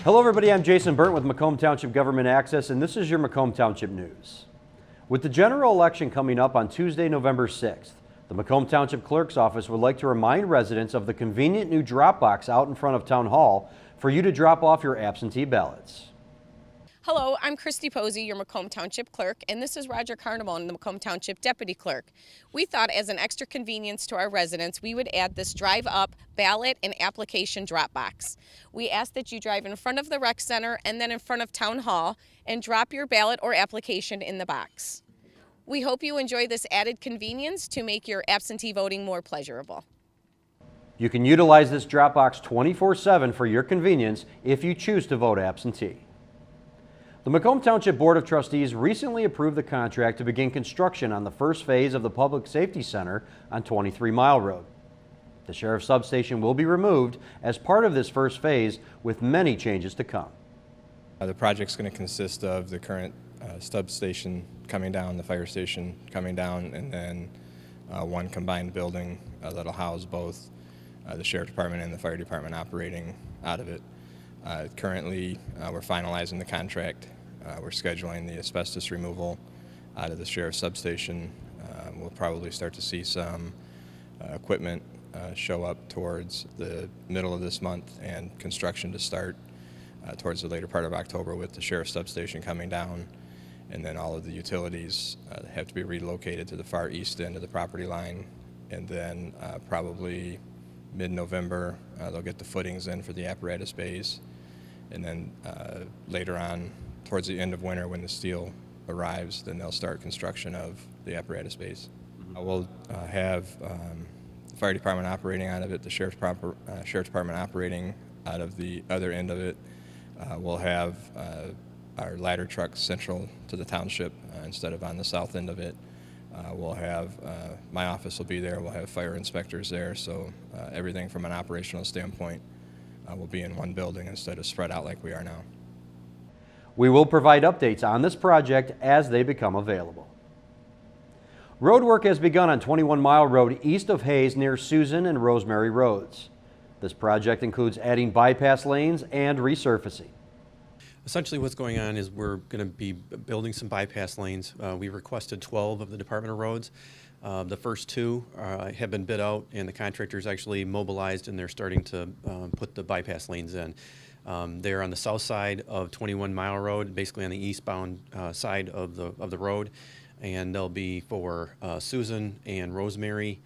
Hello everybody, I'm Jason Burnt with Macomb Township Government Access, and this is your Macomb Township News. With the general election coming up on Tuesday, November 6th, the Macomb Township Clerk's Office would like to remind residents of the convenient new drop box out in front of Town Hall for you to drop off your absentee ballots. Hello, I'm Christy Posey, your Macomb Township Clerk, and this is Roger Carnamone, the Macomb Township Deputy Clerk. We thought as an extra convenience to our residents, we would add this drive-up ballot and application drop box. We ask that you drive in front of the rec center and then in front of Town Hall and drop your ballot or application in the box. We hope you enjoy this added convenience to make your absentee voting more pleasurable. You can utilize this drop box 24/7 for your convenience if you choose to vote absentee. The Macomb Township Board of Trustees recently approved the contract to begin construction on the first phase of the Public Safety Center on 23 Mile Road. The Sheriff's Substation will be removed as part of this first phase, with many changes to come. The project's going to consist of the current substation coming down, the fire station coming down, and then one combined building that'll house both the Sheriff Department and the Fire Department operating out of it. Currently, we're finalizing the contract. We're scheduling the asbestos removal out of the Sheriff's Substation. We'll probably start to see some equipment show up towards the middle of this month, and construction to start towards the later part of October with the Sheriff's Substation coming down. And then all of the utilities have to be relocated to the far east end of the property line. And then probably mid-November, they'll get the footings in for the apparatus bays. And then later on, towards the end of winter, when the steel arrives, then they'll start construction of the apparatus bays. We'll have the Fire Department operating out of it, the Sheriff's Department operating out of the other end of it. We'll have our ladder trucks central to the township instead of on the south end of it. We'll have, my office will be there, we'll have fire inspectors there, so everything from an operational standpoint will be in one building instead of spread out like we are now. We will provide updates on this project as they become available. Road work has begun on 21 Mile Road east of Hayes near Susan and Rosemary Roads. This project includes adding bypass lanes and resurfacing. Essentially what's going on is we're going to be building some bypass lanes. We requested 12 of the Department of Roads. The first two have been bid out, and the contractor's actually mobilized, and they're starting to put the bypass lanes in. They're on the south side of 21 Mile Road, basically on the eastbound side of the road, and they'll be for Susan and Rosemary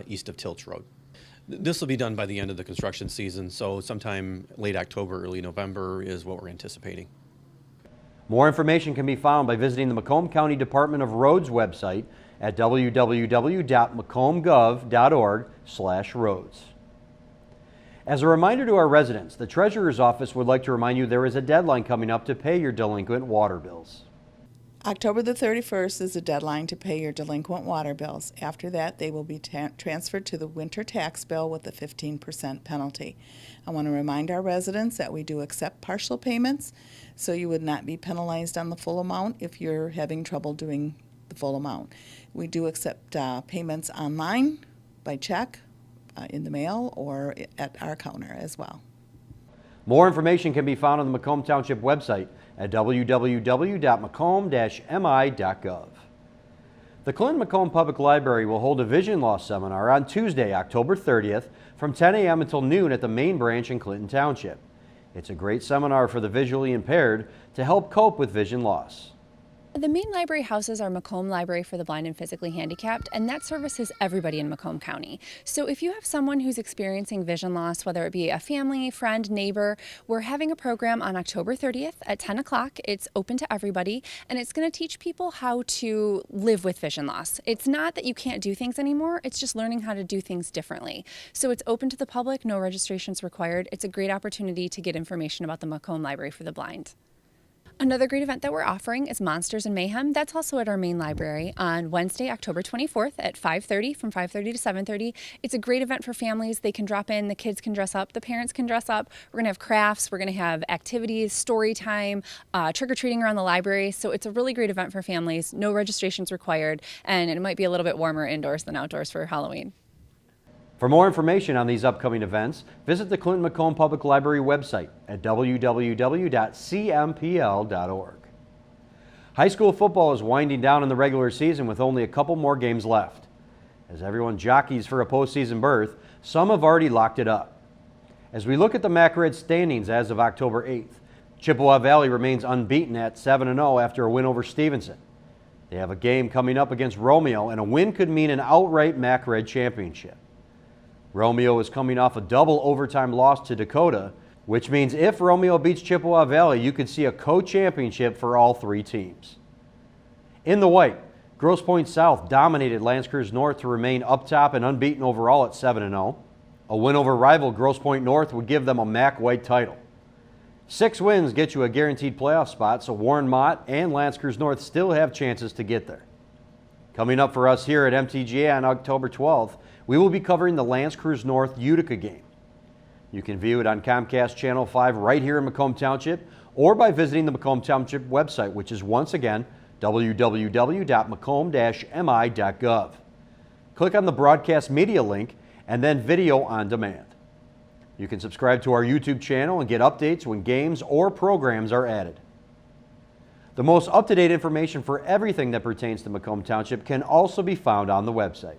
east of Tilch Road. This will be done by the end of the construction season, so sometime late October, early November is what we're anticipating. More information can be found by visiting the Macomb County Department of Roads website at www.macombgov.org/roads. As a reminder to our residents, the Treasurer's Office would like to remind you there is a deadline coming up to pay your delinquent water bills. October the 31st is the deadline to pay your delinquent water bills. After that, they will be transferred to the winter tax bill with a 15% penalty. I want to remind our residents that we do accept partial payments, so you would not be penalized on the full amount if you're having trouble doing the full amount. We do accept payments online, by check, in the mail, or at our counter as well. More information can be found on the Macomb Township website at www.macomb-mi.gov. The Clinton Macomb Public Library will hold a vision loss seminar on Tuesday, October 30th from 10 a.m. until noon at the main branch in Clinton Township. It's a great seminar for the visually impaired to help cope with vision loss. The main library houses our Macomb Library for the Blind and Physically Handicapped, and that services everybody in Macomb County. So if you have someone who's experiencing vision loss, whether it be a family, friend, neighbor, we're having a program on October 30th at 10 o'clock. It's open to everybody, and it's going to teach people how to live with vision loss. It's not that you can't do things anymore, it's just learning how to do things differently. So it's open to the public, no registrations required. It's a great opportunity to get information about the Macomb Library for the Blind. Another great event that we're offering is Monsters and Mayhem. That's also at our main library on Wednesday, October 24th at 5:30, from 5:30 to 7:30. It's a great event for families. They can drop in, the kids can dress up, the parents can dress up. We're gonna have crafts, we're gonna have activities, story time, trick-or-treating around the library. So it's a really great event for families, no registrations required, and it might be a little bit warmer indoors than outdoors for Halloween. For more information on these upcoming events, visit the Clinton Macomb Public Library website at www.cmpl.org. High school football is winding down in the regular season with only a couple more games left. As everyone jockeys for a postseason berth, some have already locked it up. As we look at the MAC Red standings as of October 8th, Chippewa Valley remains unbeaten at 7-0 after a win over Stevenson. They have a game coming up against Romeo, and a win could mean an outright MAC Red championship. Romeo is coming off a double overtime loss to Dakota, which means if Romeo beats Chippewa Valley, you could see a co-championship for all three teams. In the white, Grosse Pointe South dominated L'Anse Creuse North to remain up top and unbeaten overall at 7-0. A win over rival Grosse Pointe North would give them a MAC white title. 6 wins get you a guaranteed playoff spot, so Warren Mott and L'Anse Creuse North still have chances to get there. Coming up for us here at MTGA on October 12th, we will be covering the L'Anse Creuse North Utica game. You can view it on Comcast Channel 5 right here in Macomb Township or by visiting the Macomb Township website, which is once again www.macomb-mi.gov. Click on the broadcast media link and then video on demand. You can subscribe to our YouTube channel and get updates when games or programs are added. The most up-to-date information for everything that pertains to Macomb Township can also be found on the website.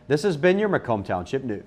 This has been your Macomb Township News.